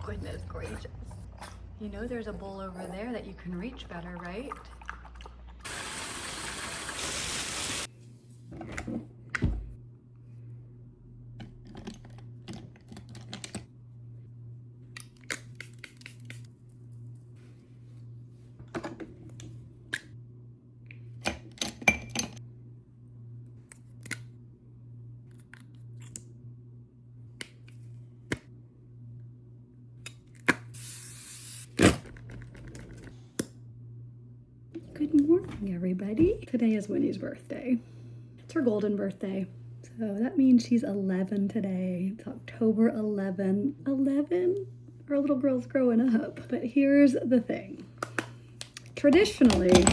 Goodness gracious. You know there's a bowl over there that you can reach better, right? Good morning, everybody. Today is Winnie's birthday. It's her golden birthday. So that means she's 11 today. It's October 11. 11? Our little girl's growing up. But here's the thing. Traditionally,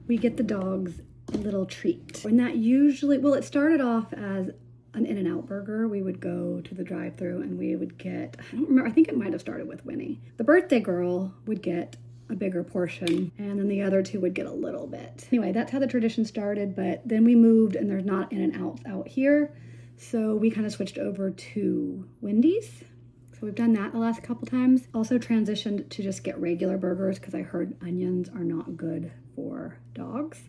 we get the dogs a little treat. And that usually, well, it started off as an In-N-Out burger. We would go to the drive-thru and we would get, I don't remember, I think it might have started with Winnie. The birthday girl would get a bigger portion, and then the other two would get a little bit. Anyway, that's how the tradition started, but then we moved and there's not In-N-Outs out here. So we kind of switched over to Wendy's. So we've done that the last couple times. Also transitioned to just get regular burgers because I heard onions are not good for dogs.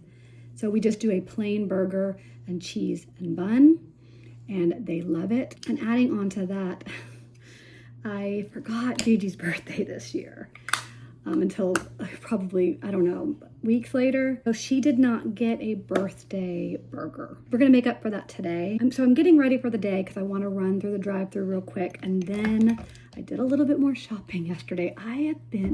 So we just do a plain burger and cheese and bun, and they love it. And adding on to that, I forgot Gigi's birthday this year. Until probably, I don't know, weeks later. So she did not get a birthday burger. We're gonna make up for that today. So I'm getting ready for the day because I wanna run through the drive-thru real quick. And then I did a little bit more shopping yesterday.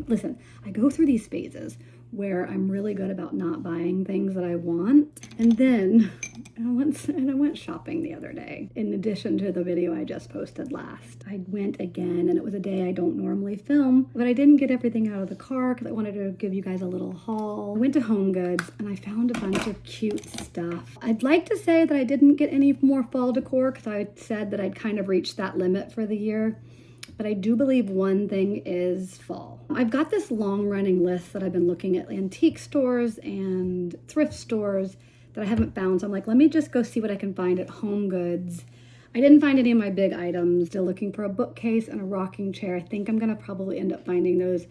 Listen, I go through these phases where I'm really good about not buying things that I want. And then I went shopping the other day. In addition to the video I just posted last, I went again, and it was a day I don't normally film, but I didn't get everything out of the car because I wanted to give you guys a little haul. I went to Home Goods and I found a bunch of cute stuff. I'd like to say that I didn't get any more fall decor because I said that I'd kind of reached that limit for the year. But I do believe one thing is fall. I've got this long running list that I've been looking at antique stores and thrift stores that I haven't found. So I'm like, let me just go see what I can find at Home Goods. I didn't find any of my big items. Still looking for a bookcase and a rocking chair. I think I'm gonna probably end up finding those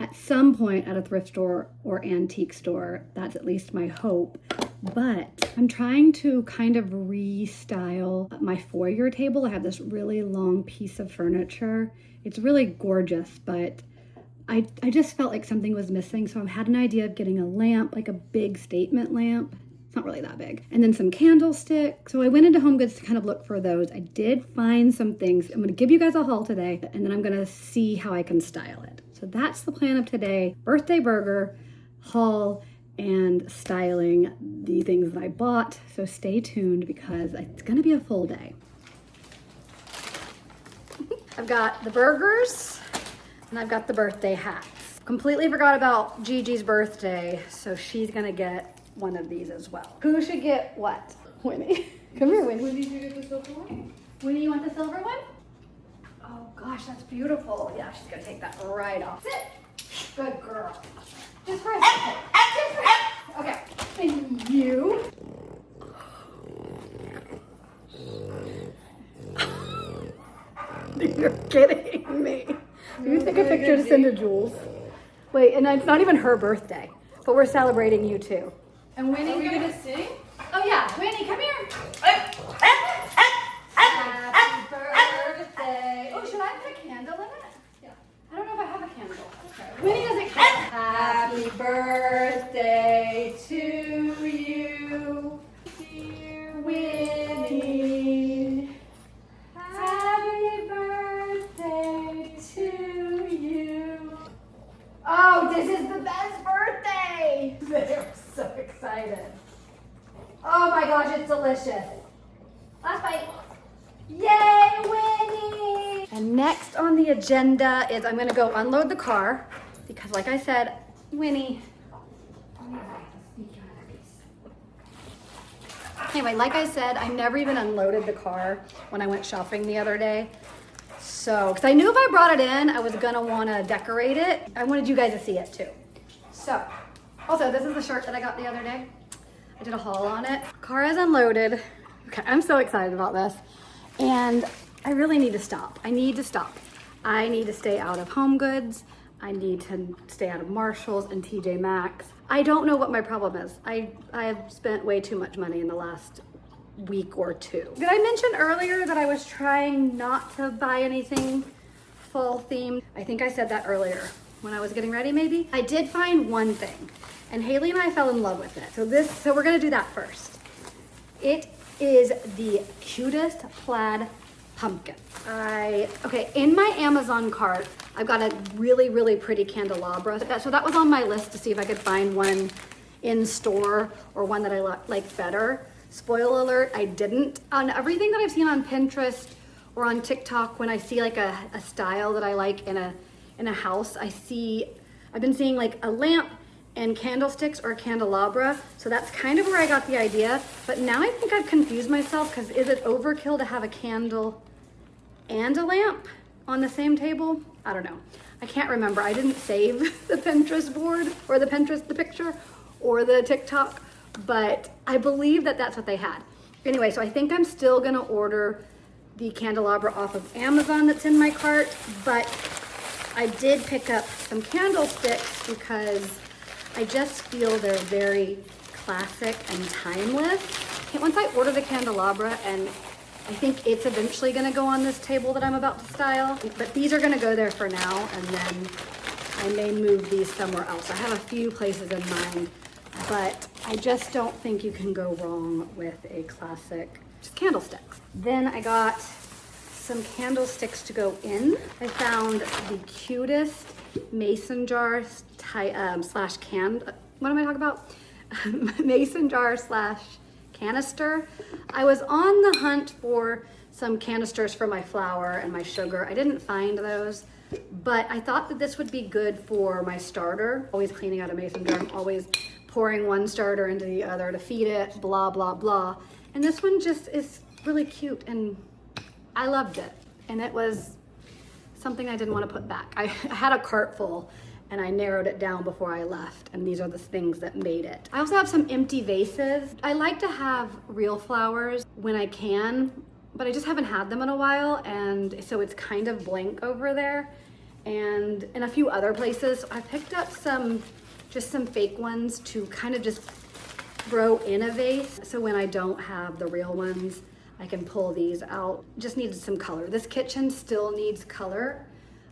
at some point at a thrift store or antique store. That's at least my hope. But I'm trying to kind of restyle my foyer table. I have this really long piece of furniture. It's really gorgeous, but I just felt like something was missing. So I had an idea of getting a lamp, like a big statement lamp. It's not really that big. And then some candlesticks. So I went into Home Goods to kind of look for those. I did find some things. I'm gonna give you guys a haul today, and then I'm gonna see how I can style it. So that's the plan of today. Birthday burger, haul, and styling the things that I bought. So stay tuned because it's gonna be a full day. I've got the burgers and I've got the birthday hats. Completely forgot about Gigi's birthday, so she's gonna get one of these as well. Who should get what? Winnie. Come here, Winnie. Winnie, you get the silver one? Winnie, you want the silver one? Oh gosh, that's beautiful. Yeah, she's gonna take that right off. Sit. Good girl. Just for a second. Okay. And you. You're kidding me. You take a picture to send to Jules. Wait, and it's not even her birthday, but we're celebrating you too. And Winnie, are we gonna sing? Oh yeah, Winnie, come here. Happy birthday. Oh, should I put a candle in it? Yeah. I don't know if I have a candle. Okay. Winnie doesn't care. Happy birthday to you, dear Winnie. Happy birthday to you. Oh, this is the best birthday. They're so excited. Oh my gosh, it's delicious. Last bite. Yay, Winnie! And next on the agenda is I'm gonna go unload the car because like I said, Winnie. Anyway, like I said, I never even unloaded the car when I went shopping the other day. So, because I knew if I brought it in, I was gonna wanna decorate it. I wanted you guys to see it too. So, also this is the shirt that I got the other day. I did a haul on it. Car is unloaded. Okay, I'm so excited about this. And I really need to stop. I need to stop. I need to stay out of Home Goods. I need to stay out of Marshalls and TJ Maxx. I don't know what my problem is. I have spent way too much money in the last week or two. Did I mention earlier that I was trying not to buy anything fall themed? I think I said that earlier when I was getting ready maybe. I did find one thing and Haley and I fell in love with it. So we're gonna do that first. It is the cutest plaid pumpkin. Okay, in my Amazon cart, I've got a really, really pretty candelabra. So that was on my list to see if I could find one in store or one that I like better. Spoiler alert, I didn't. On everything that I've seen on Pinterest or on TikTok, when I see like a style that I like in a house, I've been seeing like a lamp and candlesticks or candelabra. So that's kind of where I got the idea. But now I think I've confused myself because is it overkill to have a candle and a lamp on the same table? I don't know. I can't remember. I didn't save the Pinterest board or the picture or the TikTok, but I believe that that's what they had. Anyway, so I think I'm still gonna order the candelabra off of Amazon that's in my cart, but I did pick up some candlesticks because I just feel they're very classic and timeless. Once I order the candelabra, and I think it's eventually gonna go on this table that I'm about to style, but these are gonna go there for now, and then I may move these somewhere else. I have a few places in mind, but I just don't think you can go wrong with a classic just candlesticks. Then I got some candlesticks to go in. I found the cutest mason jar slash what am I talking about? Mason jar slash canister. I was on the hunt for some canisters for my flour and my sugar. I didn't find those, but I thought that this would be good for my starter. Always cleaning out a mason jar, I'm always pouring one starter into the other to feed it, blah, blah, blah. And this one just is really cute and I loved it. And it was something I didn't want to put back. I had a cart full and I narrowed it down before I left, and these are the things that made it. I also have some empty vases. I like to have real flowers when I can, but I just haven't had them in a while, and so it's kind of blank over there. And in a few other places, I picked up some fake ones to kind of just throw in a vase, so when I don't have the real ones, I can pull these out. Just needed some color. This kitchen still needs color.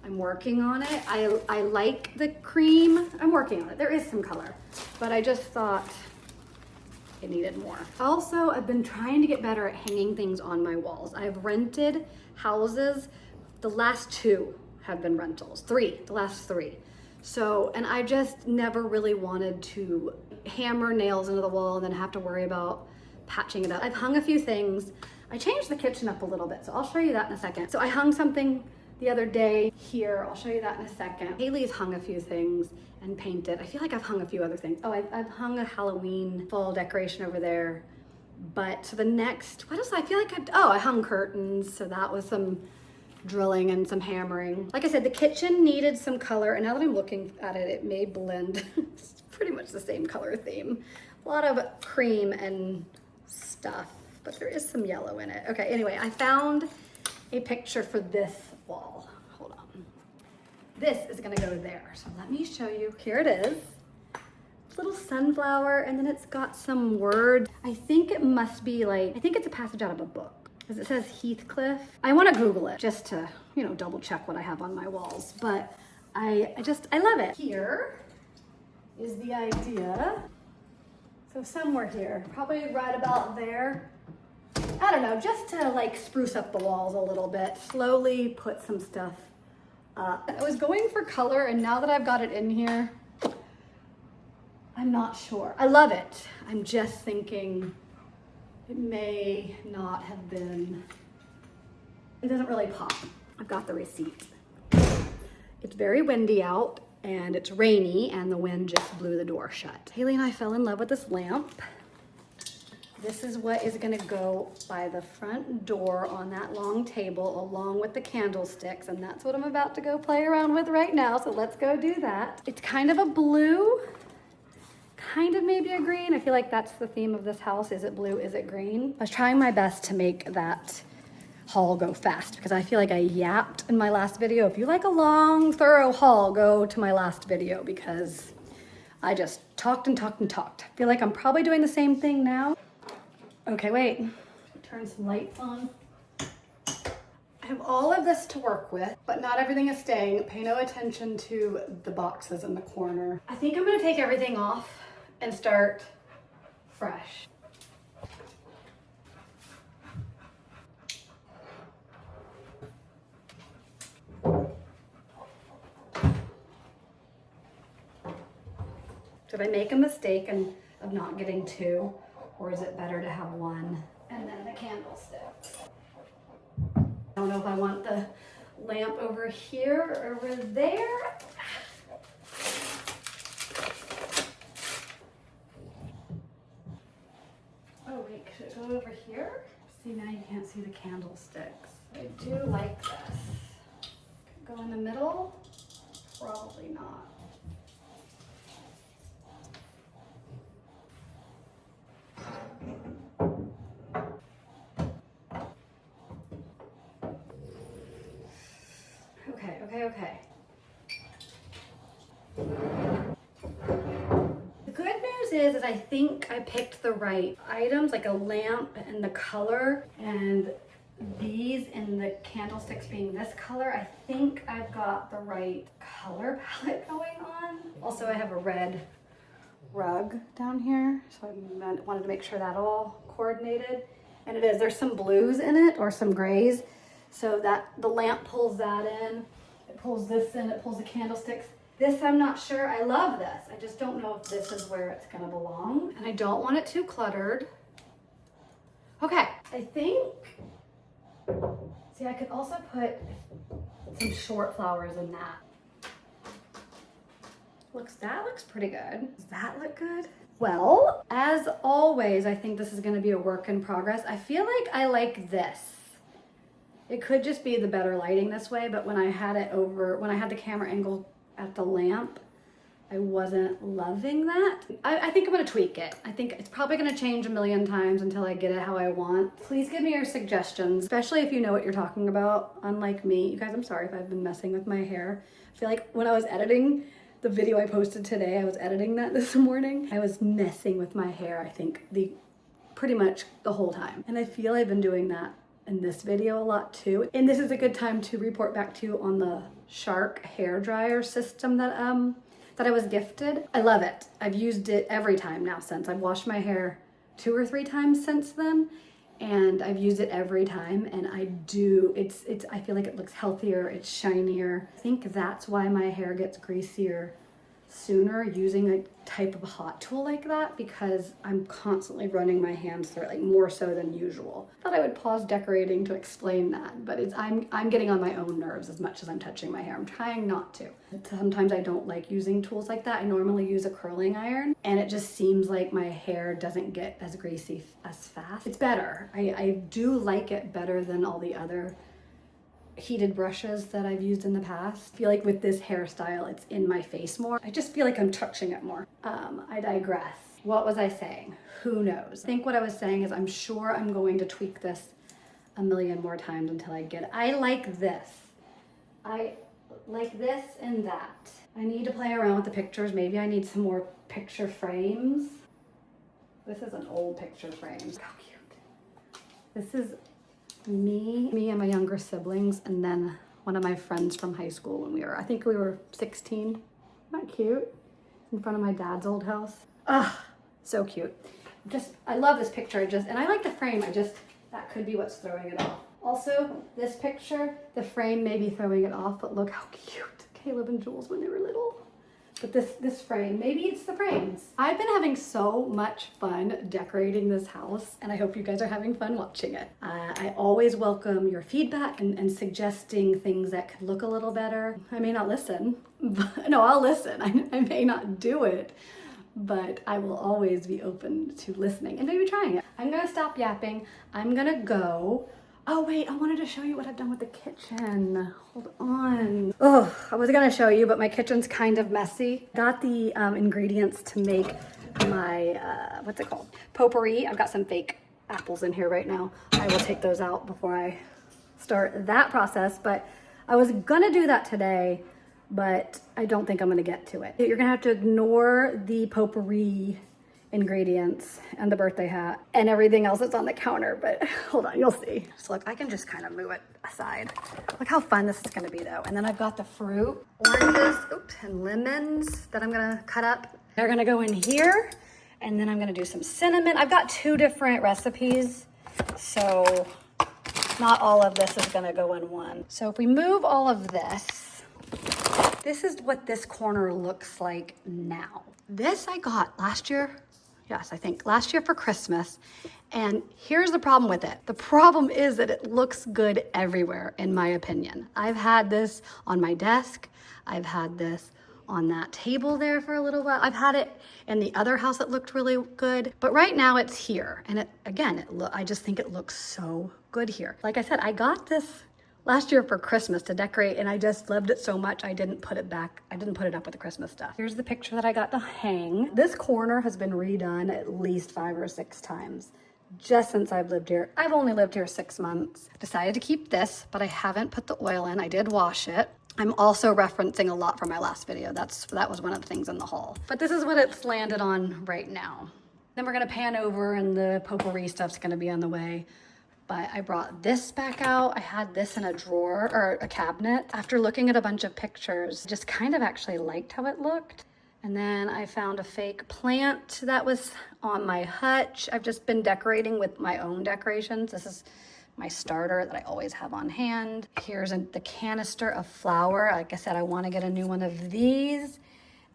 I'm working on it. I like the cream. I'm working on it. There is some color, but I just thought it needed more. Also, I've been trying to get better at hanging things on my walls. I've rented houses. The last two have been rentals. The last three. So, and I just never really wanted to hammer nails into the wall and then have to worry about patching it up. I've hung a few things. I changed the kitchen up a little bit, so I'll show you that in a second. So I hung something the other day here. I'll show you that in a second. Haley's hung a few things and painted. I feel like I've hung a few other things. Oh, I've hung a Halloween fall decoration over there. But so the next, what else? I feel like I hung curtains. So that was some drilling and some hammering. Like I said, the kitchen needed some color. And now that I'm looking at it, it may blend. It's pretty much the same color theme. A lot of cream and stuff, but there is some yellow in it. Okay, anyway, I found a picture for this wall. Hold on. This is gonna go there. So let me show you. Here it is. Little sunflower, and then it's got some words. I think it must be I think it's a passage out of a book, because it says Heathcliff. I wanna Google it just to, double check what I have on my walls, but I love it. Here is the idea. So somewhere here, probably right about there. I don't know, just to spruce up the walls a little bit, slowly put some stuff up. I was going for color, and now that I've got it in here, I'm not sure. I love it. I'm just thinking it may not have been, it doesn't really pop. I've got the receipt. It's very windy out and it's rainy and the wind just blew the door shut. Haley and I fell in love with this lamp. This is what is gonna go by the front door on that long table along with the candlesticks, and that's what I'm about to go play around with right now, so let's go do that. It's kind of a blue, kind of maybe a green. I feel like that's the theme of this house. Is it blue, is it green? I was trying my best to make that haul go fast because I feel like I yapped in my last video. If you like a long, thorough haul, go to my last video because I just talked and talked and talked. I feel like I'm probably doing the same thing now. Okay, wait. Turn some lights on. I have all of this to work with, but not everything is staying. Pay no attention to the boxes in the corner. I think I'm gonna take everything off and start fresh. Did I make a mistake of not getting two, or is it better to have one and then the candlesticks? I don't know if I want the lamp over here or over there. Oh wait, should it go over here? See, now you can't see the candlesticks. I do like this. Go in the middle? Probably not. Okay. The good news is I think I picked the right items, like a lamp and the color, and these and the candlesticks being this color. I think I've got the right color palette going on. Also, I have a red rug down here, so I wanted to make sure that all coordinated. And it is, there's some blues in it or some grays, so that the lamp pulls that in. It pulls this in, it pulls the candlesticks. This, I'm not sure. I love this. I just don't know if this is where it's gonna belong. And I don't want it too cluttered. Okay, I think, see, I could also put some short flowers in that. That looks pretty good. Does that look good? Well, as always, I think this is gonna be a work in progress. I feel like I like this. It could just be the better lighting this way, but when I had the camera angle at the lamp, I wasn't loving that. I think I'm gonna tweak it. I think it's probably gonna change a million times until I get it how I want. Please give me your suggestions, especially if you know what you're talking about, unlike me. You guys, I'm sorry if I've been messing with my hair. I feel like when I was editing the video I posted today, I was editing that this morning. I was messing with my hair, I think, pretty much the whole time. And I feel I've been doing that in this video a lot too. And this is a good time to report back to you on the Shark hair dryer system that I was gifted. I love it. I've used it every time now since. I've washed my hair 2 or 3 times since then, and I've used it every time, and I feel like it looks healthier, it's shinier. I think that's why my hair gets greasier sooner using a type of hot tool like that, because I'm constantly running my hands through it, like more so than usual. Thought I would pause decorating to explain that, but I'm getting on my own nerves as much as I'm touching my hair. I'm trying not to. Sometimes I don't like using tools like that. I normally use a curling iron, and it just seems like my hair doesn't get as greasy as fast. It's better. I do like it better than all the other heated brushes that I've used in the past. I feel like with this hairstyle, it's in my face more. I just feel like I'm touching it more. I digress. What was I saying? Who knows? I think what I was saying is I'm sure I'm going to tweak this a million more times until I get it. I like this. I like this and that. I need to play around with the pictures. Maybe I need some more picture frames. This is an old picture frame. How cute. This is me and my younger siblings, and then one of my friends from high school when I think we were 16. Isn't that cute? In front of my dad's old house. Ah, so cute. I love this picture, and I like the frame, that could be what's throwing it off. Also, this picture, the frame may be throwing it off, but look how cute Caleb and Jules when they were little. But this frame, maybe it's the frames. I've been having so much fun decorating this house, and I hope you guys are having fun watching it. I always welcome your feedback and suggesting things that could look a little better. I may not listen, but no, I'll listen. I may not do it, but I will always be open to listening and maybe trying it. I'm gonna stop yapping. I'm gonna go. Oh wait, I wanted to show you what I've done with the kitchen. Hold on. Oh, I was gonna show you, but my kitchen's kind of messy. Got the ingredients to make my, what's it called? Potpourri. I've got some fake apples in here right now. I will take those out before I start that process, but I was gonna do that today, but I don't think I'm gonna get to it. You're gonna have to ignore the potpourri ingredients and the birthday hat and everything else that's on the counter, but hold on, you'll see. So look, I can just kind of move it aside. Look how fun this is gonna be though. And then I've got the fruit, oranges, oops, and lemons that I'm gonna cut up. They're gonna go in here, and then I'm gonna do some cinnamon. I've got 2 different recipes, so not all of this is gonna go in one. So if we move all of this, this is what this corner looks like now. This I got last year. Yes, I think last year for Christmas. And here's the problem with it. The problem is that it looks good everywhere, in my opinion. I've had this on my desk. I've had this on that table there for a little while. I've had it in the other house that looked really good. But right now it's here. And I just think it looks so good here. Like I said, I got this last year for Christmas to decorate, and I just loved it so much I didn't put it back. I didn't put it up with the Christmas stuff. Here's the picture that I got to hang. This corner has been redone at least 5 or 6 times just since I've lived here. I've only lived here 6 months. Decided to keep this, but I haven't put the oil in. I did wash it. I'm also referencing a lot from my last video. That was one of the things in the haul. But this is what it's landed on right now. Then we're gonna pan over, and the potpourri stuff's gonna be on the way. But I brought this back out. I had this in a drawer or a cabinet. After looking at a bunch of pictures, just kind of actually liked how it looked. And then I found a fake plant that was on my hutch. I've just been decorating with my own decorations. This is my starter that I always have on hand. Here's the canister of flour. Like I said, I want to get a new one of these.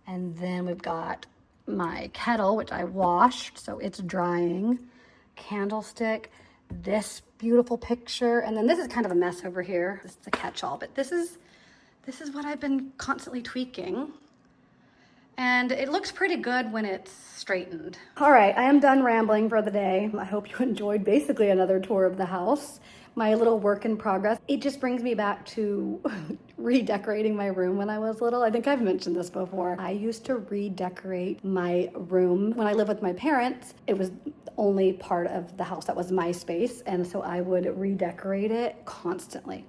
And then we've got my kettle, which I washed, so it's drying. Candlestick. This beautiful picture, and then this is kind of a mess over here. This is a catch-all, but this is what I've been constantly tweaking, and it looks pretty good when it's straightened. All right, I am done rambling for the day. I hope you enjoyed basically another tour of the house, my little work in progress. It just brings me back to redecorating my room when I was little. I think I've mentioned this before. I used to redecorate my room when I lived with my parents. It was only part of the house that was my space, and so I would redecorate it constantly.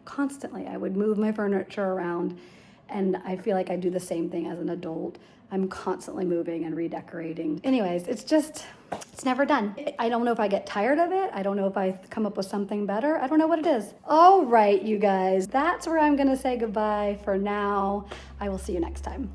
I would move my furniture around, and I feel like I do the same thing as an adult. I'm constantly moving and redecorating. Anyways, it's never done. I don't know if I get tired of it. I don't know if I come up with something better. I don't know what it is. All right, you guys, that's where I'm gonna say goodbye for now. I will see you next time.